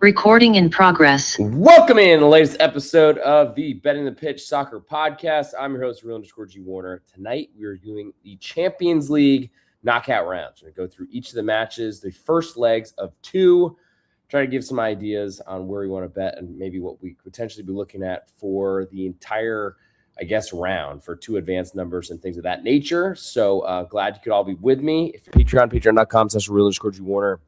Recording in progress. Welcome in the latest episode of the Betting the Pitch Soccer Podcast. I'm your host, real_G Warner. Tonight, we are doing the Champions League knockout rounds. We're going to go through each of the matches, the first legs of two, try to give some ideas on where we want to bet and maybe what we could potentially be looking at for the entire, round for two advanced numbers and things of that nature. So glad you could all be with me. If you're patreon.com/real_G Warner.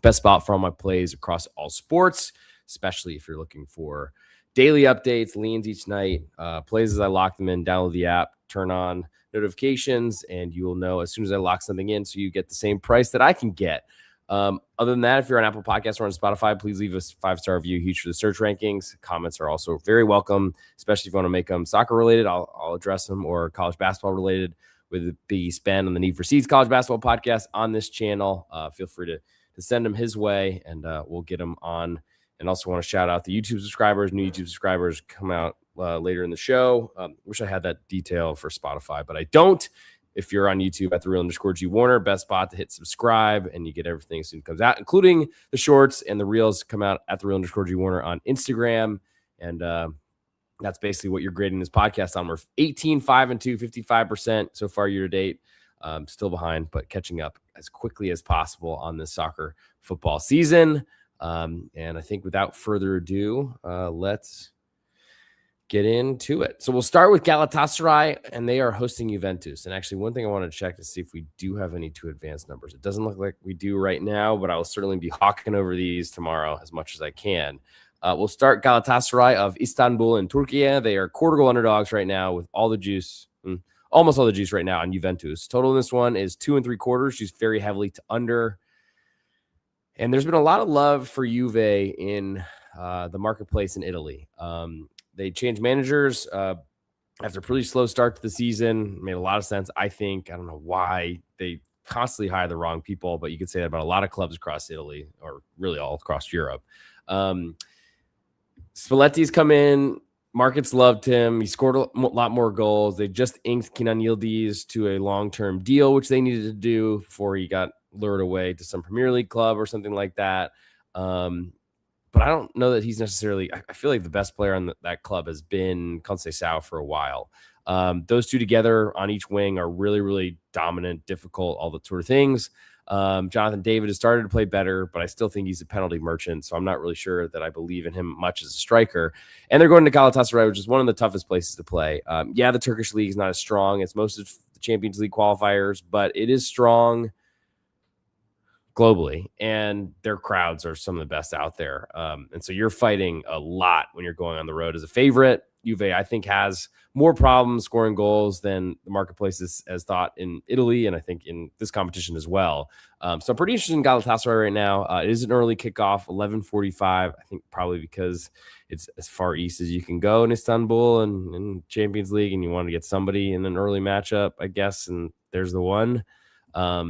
Best spot for all my plays across all sports, especially if you're looking for daily updates, leans each night, plays as I lock them in. Download the app, turn on notifications, and you will know as soon as I lock something in so you get the same price that I can get. Other than that, if you're on Apple Podcasts or on Spotify, please leave us a 5-star review, huge for the search rankings. Comments are also very welcome, especially if you want to make them soccer related. I'll address them, or college basketball related with Biggie Spen on the Need for Seeds College Basketball Podcast on this channel. Feel free to send them his way, and we'll get him on. And also want to shout out the YouTube subscribers. New YouTube subscribers come out later in the show. Wish I had that detail for Spotify, but I don't. If you're on YouTube at the real_G Warner, best spot to hit subscribe, and you get everything as soon as it comes out, including the shorts and the reels come out at the real_G Warner on Instagram. And that's basically what you're grading this podcast on. We're 18-5-2, 55% so far year to date. Still behind, but catching up as quickly as possible on this soccer football season. And I think without further ado, let's get into it. So we'll start with Galatasaray, and they are hosting Juventus. And actually, one thing I want to check to see if we do have any two advanced numbers. It doesn't look like we do right now, but I will certainly be hawking over these tomorrow as much as I can. We'll start Galatasaray of Istanbul in Turkey. They are quarter goal underdogs right now with all the juice. Almost all the juice right now on Juventus. Total in this one is 2 3/4. She's very heavily to under. And there's been a lot of love for Juve in the marketplace in Italy. They changed managers after a pretty slow start to the season. Made a lot of sense, I think. I don't know why they constantly hire the wrong people, but you could say that about a lot of clubs across Italy, or really all across Europe. Spalletti's come in. Markets loved him. He scored a lot more goals. They just inked Kenan Yildiz to a long-term deal, which they needed to do before he got lured away to some Premier League club or something like that. But I don't know that he's necessarily – I feel like the best player on that club has been Conceição for a while. Those two together on each wing are really, really dominant, difficult, all the sort of things. Jonathan David has started to play better, but I still think he's a penalty merchant, so I'm not really sure that I believe in him much as a striker. And they're going to Galatasaray, which is one of the toughest places to play. The Turkish league is not as strong as most of the Champions League qualifiers, but it is strong globally, and their crowds are some of the best out there. And so you're fighting a lot when you're going on the road as a favorite. Juve, I think, has more problems scoring goals than the marketplace has thought in Italy, and I think in this competition as well. So I'm pretty interested in Galatasaray right now. It is an early kickoff, 11:45. I think probably because it's as far east as you can go in Istanbul and Champions League, and you want to get somebody in an early matchup, I guess, and there's the one. But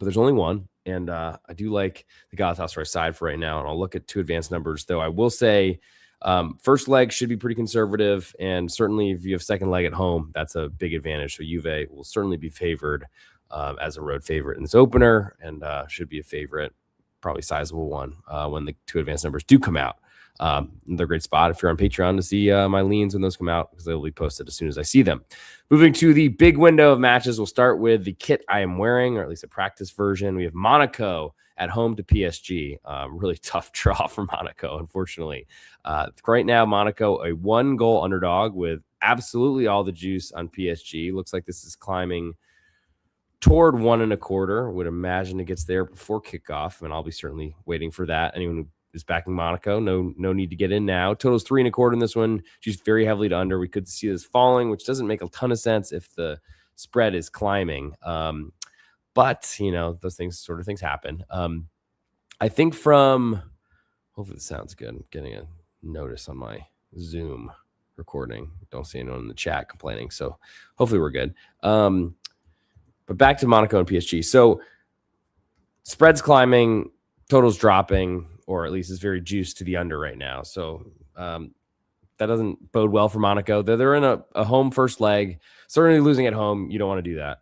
there's only one, and I do like the Galatasaray side for right now, and I'll look at two advanced numbers, though I will say first leg should be pretty conservative, and certainly if you have second leg at home, that's a big advantage. So Juve will certainly be favored as a road favorite in this opener, and should be a favorite, probably sizable one when the two advanced numbers do come out. They're a great spot if you're on Patreon to see my leans when those come out, because they'll be posted as soon as I see them. Moving to the big window of matches, we'll start with the kit I am wearing, or at least a practice version. We have Monaco at home to PSG. Really tough draw for Monaco, unfortunately. Right now, Monaco, a 1-goal underdog with absolutely all the juice on PSG. Looks like this is climbing toward 1.25. Would imagine it gets there before kickoff, and I'll be certainly waiting for that. Anyone who is backing Monaco, no need to get in now. Total's 3.25 in this one. She's very heavily to under. We could see this falling, which doesn't make a ton of sense if the spread is climbing. But, those things happen. I think hopefully this sounds good. I'm getting a notice on my Zoom recording. Don't see anyone in the chat complaining. So hopefully we're good. But back to Monaco and PSG. So spread's climbing, total's dropping, or at least is very juiced to the under right now. So that doesn't bode well for Monaco. They're in a home first leg. Certainly losing at home, you don't want to do that.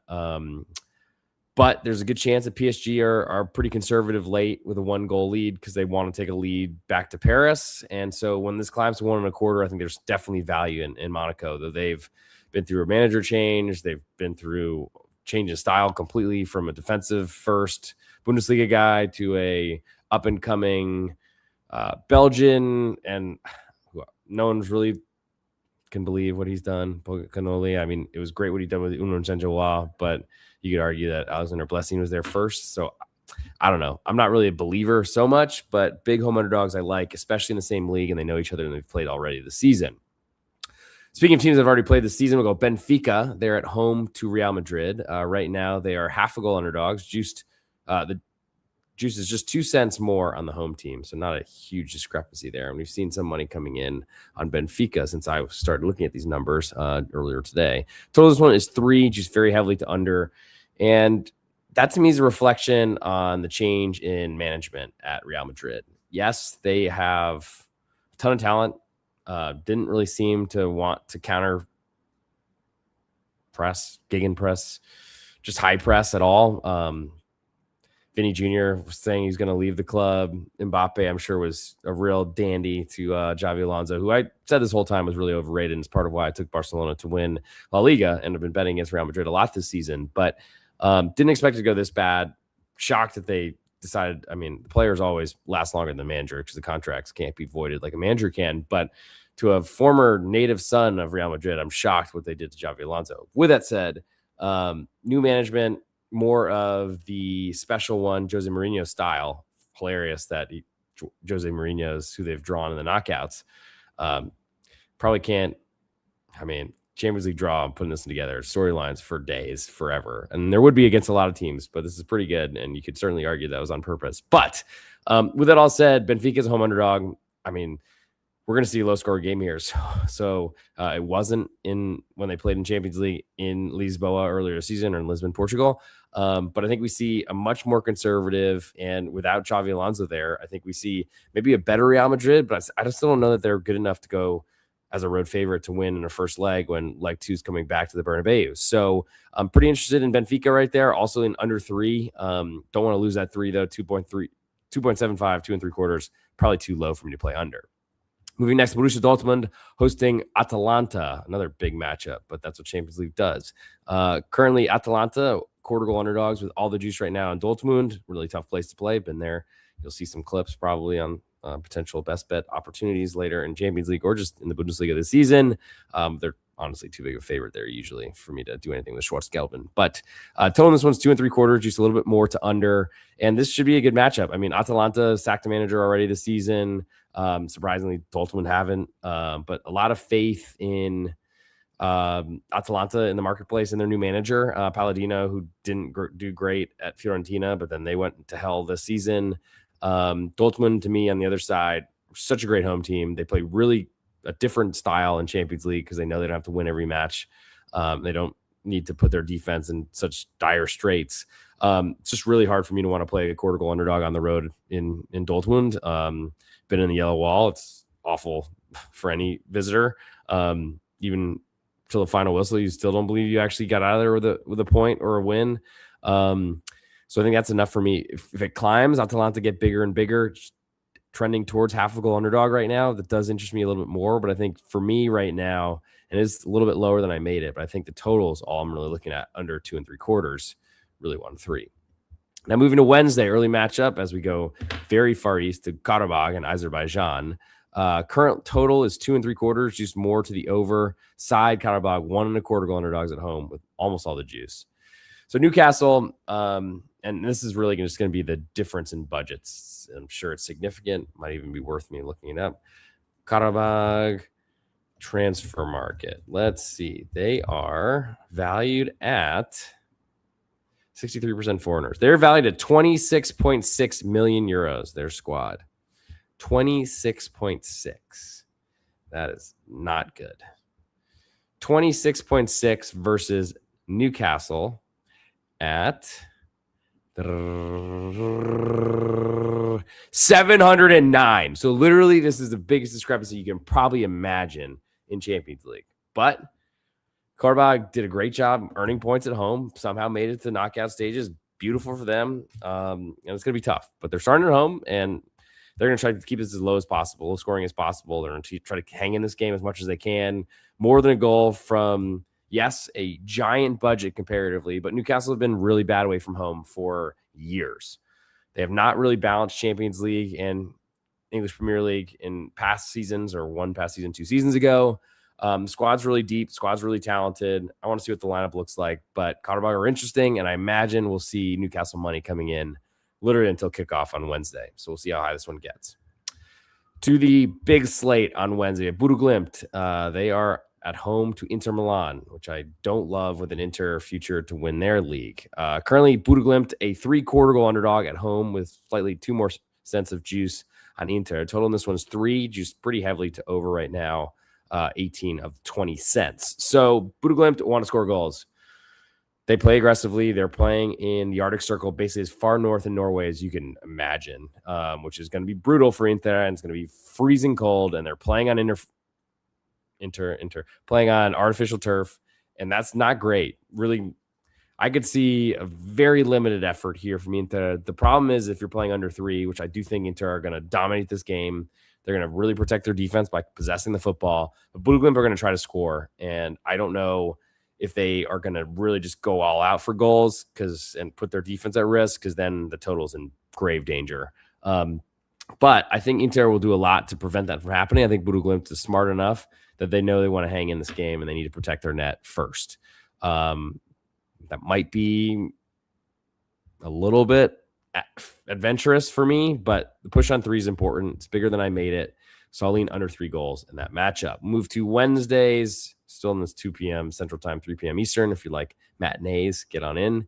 But there's a good chance that PSG are pretty conservative late with a 1-goal lead because they want to take a lead back to Paris. And so when this climbs to 1.25, I think there's definitely value in Monaco, though they've been through a manager change. They've been through change of style completely from a defensive first Bundesliga guy to a up and coming Belgian, and no one's really can believe what he's done. Canoli, I mean, it was great what he done with Union Saint-Gilloise, but you could argue that Alexander Blessing was there first. So I don't know. I'm not really a believer so much, but big home underdogs I like, especially in the same league, and they know each other and they've played already this season. Speaking of teams that have already played this season, we'll go Benfica. They're at home to Real Madrid. Right now, they are half a goal underdogs. The juice is just 2 cents more on the home team, so not a huge discrepancy there. And we've seen some money coming in on Benfica since I started looking at these numbers earlier today. Total this one is 3, just very heavily to under. And that to me is a reflection on the change in management at Real Madrid. Yes, they have a ton of talent. Didn't really seem to want to counter press, gegenpress, just high press at all. Vinny Jr. was saying he's going to leave the club. Mbappe, I'm sure, was a real dandy to Xavi Alonso, who I said this whole time was really overrated, and it's part of why I took Barcelona to win La Liga and have been betting against Real Madrid a lot this season. But didn't expect it to go this bad. Shocked that they decided. I mean, the players always last longer than the manager because the contracts can't be voided like a manager can. But to a former native son of Real Madrid, I'm shocked what they did to Xavi Alonso. With that said, new management, more of the special one, Jose Mourinho style. Hilarious that Jose Mourinho's who they've drawn in the knockouts. Probably can't. I mean, Champions League draw. I'm putting this together. Storylines for days, forever, and there would be against a lot of teams, but this is pretty good, and you could certainly argue that was on purpose. But with that all said, Benfica's a home underdog. I mean, we're going to see a low-score game here. So it wasn't in when they played in Champions League in Lisboa earlier this season or in Lisbon, Portugal. But I think we see a much more conservative, and without Xavi Alonso there, I think we see maybe a better Real Madrid, but I just don't know that they're good enough to go as a road favorite to win in a first leg when leg 2 is coming back to the Bernabeu. So I'm pretty interested in Benfica right there. Also in under 3. Don't want to lose that 3 though. 2.3, 2.75, 2.75, probably too low for me to play under. Moving next, Borussia Dortmund hosting Atalanta, another big matchup, but that's what Champions League does. Currently, Atalanta, quarter goal underdogs with all the juice right now in Dortmund. Really tough place to play. Been there. You'll see some clips probably on potential best bet opportunities later in Champions League or just in the Bundesliga this season. They're honestly too big of a favorite there usually for me to do anything with Schwarzgelben. But total this one's 2.75, just a little bit more to under. And this should be a good matchup. I mean, Atalanta sacked a manager already this season. Surprisingly, Dortmund haven't. But a lot of faith in Atalanta in the marketplace and their new manager, Palladino, who didn't do great at Fiorentina, but then they went to hell this season. Dortmund, to me, on the other side, such a great home team. They play really a different style in Champions League because they know they don't have to win every match. They don't need to put their defense in such dire straits. It's just really hard for me to want to play a quarter goal underdog on the road in Dortmund. Been in the yellow wall. It's awful for any visitor. Even till the final whistle, you still don't believe you actually got out of there with a point or a win. So I think that's enough for me. If it climbs, Atalanta get bigger and bigger, trending towards half a goal underdog right now. That does interest me a little bit more, but I think for me right now, and it's a little bit lower than I made it, but I think the total is all I'm really looking at, under 2.75, really 1-3. Now moving to Wednesday, early matchup as we go very far east to Karabakh and Azerbaijan. Current total is 2.75, just more to the over side. Karabakh 1.25 goal underdogs at home with almost all the juice. So Newcastle, and this is really just going to be the difference in budgets. I'm sure it's significant. Might even be worth me looking it up. Karabakh transfer market. Let's see. They are valued at 63% foreigners. They're valued at 26.6 million euros, their squad. 26.6. That is not good. 26.6 versus Newcastle at 709. So literally, this is the biggest discrepancy you can probably imagine in Champions League. But Karabakh did a great job earning points at home, somehow made it to knockout stages, beautiful for them. And it's going to be tough, but they're starting at home, and they're going to try to keep this as low as possible, low scoring as possible. They're going to try to hang in this game as much as they can. More than a goal from, yes, a giant budget comparatively, but Newcastle have been really bad away from home for years. They have not really balanced Champions League and English Premier League in past seasons, or one past season 2 seasons ago. Squad's really deep. Squad's really talented. I want to see what the lineup looks like, but Cotterburg are interesting, and I imagine we'll see Newcastle money coming in literally until kickoff on Wednesday. So we'll see how high this one gets. To the big slate on Wednesday, Bodo Glimt. They are at home to Inter Milan, which I don't love with an Inter future to win their league. Currently, Bodo Glimt, a 3-quarter goal underdog at home with slightly 2 more cents of juice on Inter. Total in this one is 3, juiced pretty heavily to over right now, 18 of 20 cents. So Bodo Glimt want to score goals. They play aggressively. They're playing in the Arctic Circle, basically as far north in Norway as you can imagine, which is going to be brutal for Inter, and it's going to be freezing cold, and they're playing on playing on artificial turf, and that's not great. Really, I could see a very limited effort here from Inter. The problem is if you're playing under 3, which I do think Inter are going to dominate this game, they're going to really protect their defense by possessing the football. But Bodo Glimt are going to try to score, and I don't know if they are going to really just go all out for goals and put their defense at risk, because then the total's in grave danger. But I think Inter will do a lot to prevent that from happening. I think Bodo Glimt is smart enough that they know they want to hang in this game and they need to protect their net first. That might be a little bit adventurous for me, but the push on 3 is important. It's bigger than I made it. So I'll lean under 3 goals in that matchup. Move to Wednesdays, still in this 2 p.m. Central Time, 3 p.m. Eastern. If you like matinees, get on in.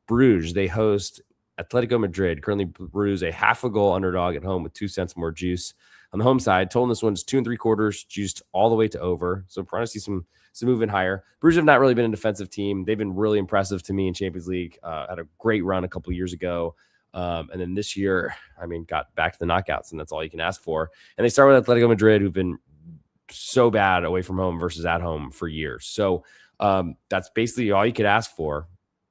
Bruges, they host Atletico Madrid. Currently, Bruges a 0.5 goal underdog at home with 2 cents more juice. On the home side, total in this one's 2 3/4, juiced all the way to over. So I'm trying to see some movement higher. Bruges have not really been a defensive team. They've been really impressive to me in Champions League. Had a great run a couple of years ago. And then this year, got back to the knockouts, and that's all you can ask for. And they start with Atletico Madrid, who've been so bad away from home versus at home for years. So that's basically all you could ask for.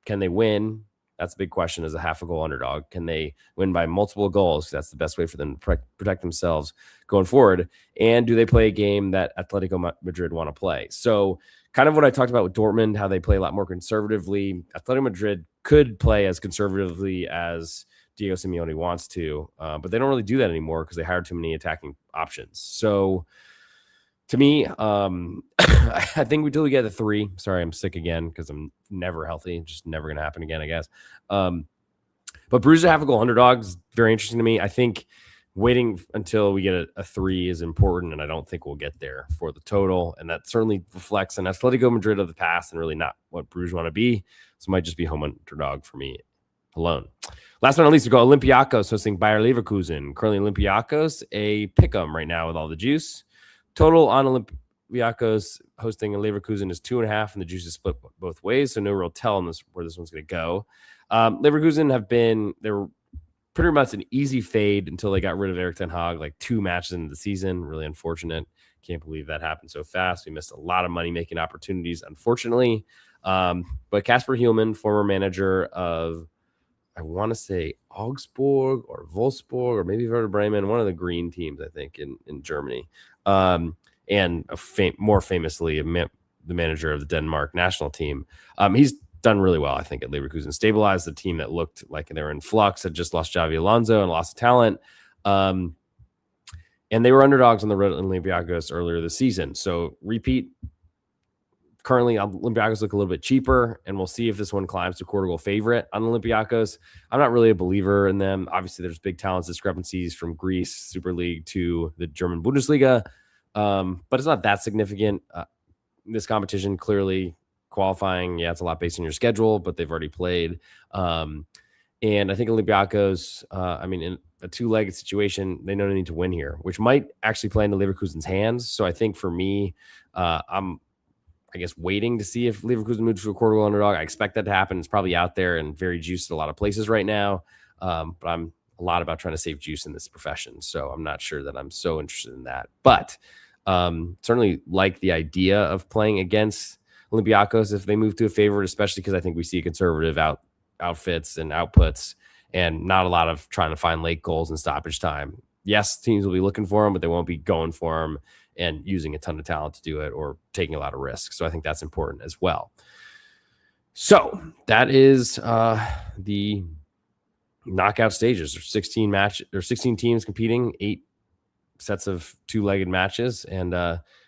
Can they win? That's a big question as a 0.5 goal underdog. Can they win by multiple goals? That's the best way for them to protect themselves going forward. And do they play a game that Atletico Madrid want to play? So kind of what I talked about with Dortmund, how they play a lot more conservatively. Atletico Madrid could play as conservatively as Diego Simeone wants to, but they don't really do that anymore because they hired too many attacking options. So to me, I think until we get a 3. Sorry, I'm sick again because I'm never healthy. Just never going to happen again, I guess. But Bruges 0.5 goal underdog is very interesting to me. I think waiting until we get a 3 is important, and I don't think we'll get there for the total. And that certainly reflects an Atletico Madrid of the past and really not what Bruges want to be. So it might just be home underdog for me alone. Last but not least, we go Olympiacos hosting Bayer Leverkusen. Currently Olympiacos, a pick'em right now with all the juice. Total on Olympiacos hosting Leverkusen is 2.5, and the juice is split both ways, so no real tell on this where this one's going to go. Leverkusen they were pretty much an easy fade until they got rid of Erik ten Hag, like 2 matches into the season. Really unfortunate. Can't believe that happened so fast. We missed a lot of money-making opportunities, unfortunately. But Kasper Hjulmand, former manager of, I want to say Augsburg or Wolfsburg or maybe Werder Bremen, one of the green teams, I think, in Germany. And more famously, the manager of the Denmark national team. He's done really well, I think, at Leverkusen. Stabilized the team that looked like they were in flux, had just lost Xavi Alonso and lost talent. And they were underdogs on the road at Olympiacos earlier this season. So repeat. Currently, Olympiacos look a little bit cheaper, and we'll see if this one climbs to 1/4 goal favorite on Olympiacos. I'm not really a believer in them. Obviously, there's big talent discrepancies from Greece Super League to the German Bundesliga, but it's not that significant. This competition, clearly qualifying, it's a lot based on your schedule, but they've already played. And I think Olympiacos, in a 2-legged situation, they know they need to win here, which might actually play into Leverkusen's hands. So I think for me, I'm waiting to see if Leverkusen moves to a 1/4 goal underdog. I expect that to happen. It's probably out there and very juiced at a lot of places right now. But I'm a lot about trying to save juice in this profession. So I'm not sure that I'm so interested in that. But certainly like the idea of playing against Olympiacos if they move to a favorite, especially because I think we see a conservative out outfits and outputs, and not a lot of trying to find late goals and stoppage time. Yes, teams will be looking for them, but they won't be going for them and using a ton of talent to do it or taking a lot of risks. So I think that's important as well. So that is the knockout stages. There's 16 teams competing, 8 sets of 2-legged matches, and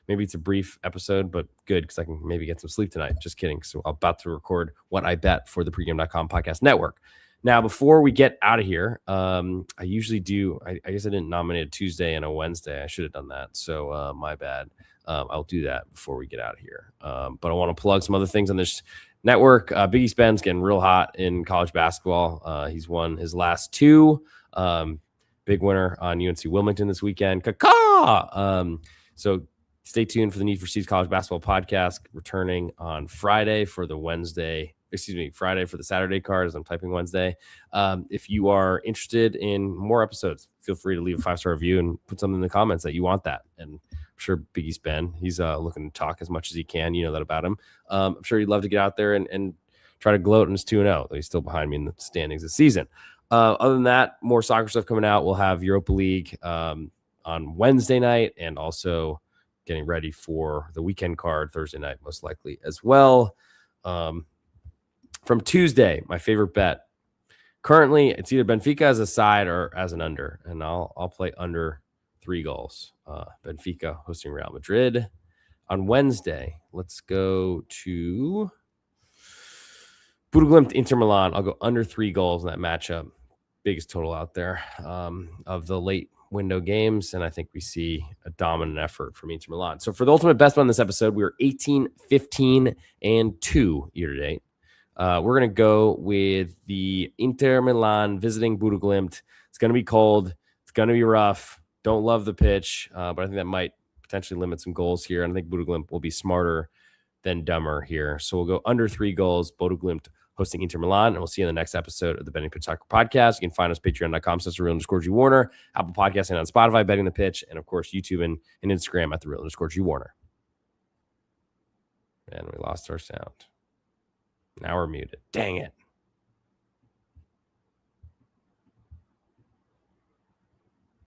maybe it's a brief episode, but good because I can maybe get some sleep tonight. Just kidding. So I'm about to record what I bet for the pregame.com podcast network. Now, before we get out of here, I usually do, I guess I didn't nominate a Tuesday and a Wednesday. I should have done that. So my bad. I'll do that before we get out of here. But I want to plug some other things on this network. Big East Ben's getting real hot in college basketball. He's won his last 2. Big winner on UNC Wilmington this weekend. So stay tuned for the Need for Speed College Basketball podcast, returning on Friday for the Saturday card as I'm typing Wednesday. If you are interested in more episodes, feel free to leave a 5-star review and put something in the comments that you want that. And I'm sure Big East Ben, he's looking to talk as much as he can. You know that about him. I'm sure he'd love to get out there and try to gloat in his 2-0. He's still behind me in the standings this season. Other than that, more soccer stuff coming out. We'll have Europa League on Wednesday night, and also getting ready for the weekend card Thursday night, most likely as well. From Tuesday, my favorite bet. Currently, it's either Benfica as a side or as an under, and I'll play under 3 goals. Benfica hosting Real Madrid. On Wednesday, let's go to Budaglimt Inter Milan. I'll go under 3 goals in that matchup. Biggest total out there of the late window games, and I think we see a dominant effort from Inter Milan. So for the ultimate best bet on this episode, we were 18, 15, and 2 year to date. We're going to go with the Inter Milan visiting Budaglimt. It's going to be cold. It's going to be rough. Don't love the pitch, but I think that might potentially limit some goals here. And I think Budaglimt will be smarter than dumber here. So we'll go under 3 goals, Budaglimt hosting Inter Milan, and we'll see you in the next episode of the Betting the Pitch Soccer Podcast. You can find us patreon.com/real_G Warner, Apple Podcasts, and on Spotify, Betting the Pitch, and of course, YouTube and Instagram at @the_real_G Warner. And we lost our sound. Now we're muted. Dang it.